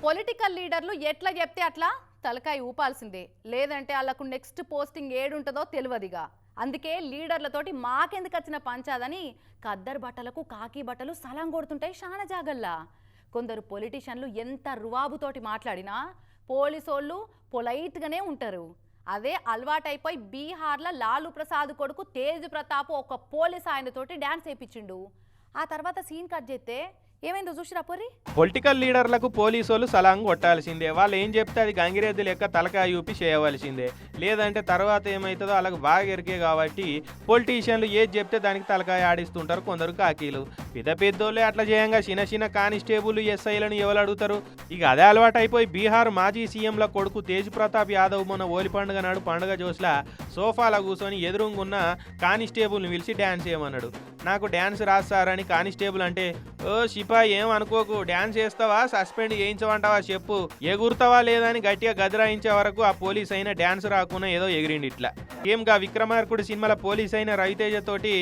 Political లీడర్లు ఎట్లా చెప్తే అట్లా తలకాయ ఊపాల్సిందే, లేదంటే వాళ్ళకు నెక్స్ట్ పోస్టింగ్ ఏడుంటుందో తెలియదుగా. అందుకే లీడర్లతోటి మాకెందుకు వచ్చిన పంచాదని ఖద్దరు బట్టలకు కాకి బట్టలు సలాం కొడుతుంటాయి శాన జాగల్లా. కొందరు పొలిటీషియన్లు ఎంత రువాబుతోటి మాట్లాడినా పోలీసోళ్ళు పొలైట్గానే ఉంటారు. అదే అలవాటైపోయి బీహార్లో లాలూ ప్రసాద్ కొడుకు తేజ్ ప్రతాప్ ఒక పోలీస్ ఆయనతోటి డ్యాన్స్ వేయించిండు. ఆ తర్వాత సీన్ కట్ చేస్తే ఏమైందో చూసిరా పొర్రి. పొలిటికల్ లీడర్లకు పోలీసులు సలాం కొట్టాల్సిందే. వాళ్ళు ఏం చెప్తే అది గంగిరెద్దు లెక్క తలకాయ యూపి చేయవలసిందే. లేదంటే తర్వాత ఏమవుతుందో వాళ్ళకి బాగా ఎరికే కాబట్టి పొలిటీషియన్లు ఏది చెప్తే దానికి తలకాయ ఆడిస్తుంటారు కొందరు కాకీలు. పెద్ద పెద్దోళ్ళే అట్లా చేయంగా చిన్న చిన్న కానిస్టేబుల్ ఎస్ఐలను ఎవరు అడుగుతారు? ఇక అదే అలవాటు అయిపోయి బీహార్ మాజీ సీఎంల కొడుకు తేజ్ ప్రతాప్ యాదవ్ మొన్న ఓలి పండుగ నాడు పండుగ జోస్లా సోఫాలో కూర్చొని ఎదురుగున్న కానిస్టేబుల్ని పిలిచి డ్యాన్స్ చేయమన్నాడు. నాకు డ్యాన్స్ రాస్తారని కానిస్టేబుల్ అంటే, ఓ సిపాయి ఏం అనుకోకు, డ్యాన్స్ చేస్తావా సస్పెండ్ చేయించమంటావా చెప్పు, ఎగురుతావా లేదా అని గట్టిగా గదిరాయించే వరకు ఆ పోలీస్ అయినా డ్యాన్స్ రాకుండా ఏదో ఎగిరిండి. ఇట్లా ఏంగా విక్రమార్కుడు సినిమాలో పోలీస్ అయిన రవితేజ తోటి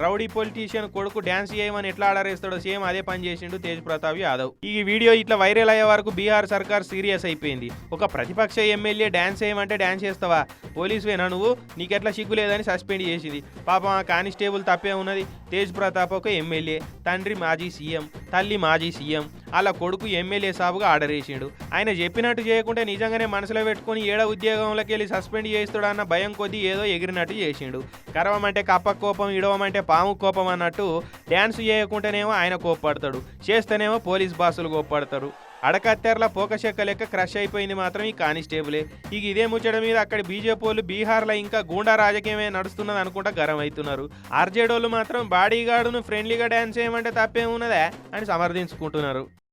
రౌడీ పొలిటీషియన్ కొడుకు డ్యాన్స్ చేయమని ఎట్లా ఆర్డర్ సేమ్ అదే పని చేసిండు తేజ్ ప్రతాప్ యాదవ్. ఈ వీడియో ఇట్లా వైరల్ అయ్యే వరకు బీహార్ సర్కార్ సీరియస్ అయిపోయింది. ఒక ప్రతిపక్ష ఎమ్మెల్యే డ్యాన్స్ చేయమంటే డ్యాన్స్ చేస్తావా, పోలీసువేనా నువ్వు, నీకెట్లా సిగ్గు లేదని సస్పెండ్ చేసింది. పాపం ఆ కానిస్టేబుల్ తప్పే ఉన్నది. తేజ్ ప్రతాప్ ఒక ఎమ్మెల్యే, తండ్రి మాజీ సీఎం, తల్లి మాజీ సీఎం, అలా కొడుకు ఎమ్మెల్యే సాబుగా ఆర్డర్ వేసిండు. ఆయన చెప్పినట్టు చేయకుంటే నిజంగానే మనసులో పెట్టుకుని ఏడ ఉద్యోగంలోకి వెళ్ళి సస్పెండ్ చేస్తాడన్న భయం కొద్దీ ఏదో ఎగిరినట్టు చేసిండు. కరవమంటే కప్ప కోపం, ఇడవమంటే పాము కోపం అన్నట్టు డ్యాన్స్ చేయకుంటేనేమో ఆయన కోప్పడతాడు, చేస్తేనేమో పోలీస్ బాసులు కోప్పడతారు. అడకత్తెరల పోకశెక్క లెక్క క్రష్ అయిపోయింది మాత్రం ఈ కానిస్టేబులే. ఇక ఇదే ముచ్చట మీద అక్కడి బీజేపీ వాళ్ళు బీహార్లో ఇంకా గూండా రాజకీయమే నడుస్తున్నది అనుకుంటా గరం అవుతున్నారు. ఆర్జేడోళ్ళు మాత్రం బాడీగార్డును ఫ్రెండ్లీగా డ్యాన్స్ చేయమంటే తప్పేమున్నదా అని సమర్థించుకుంటున్నారు.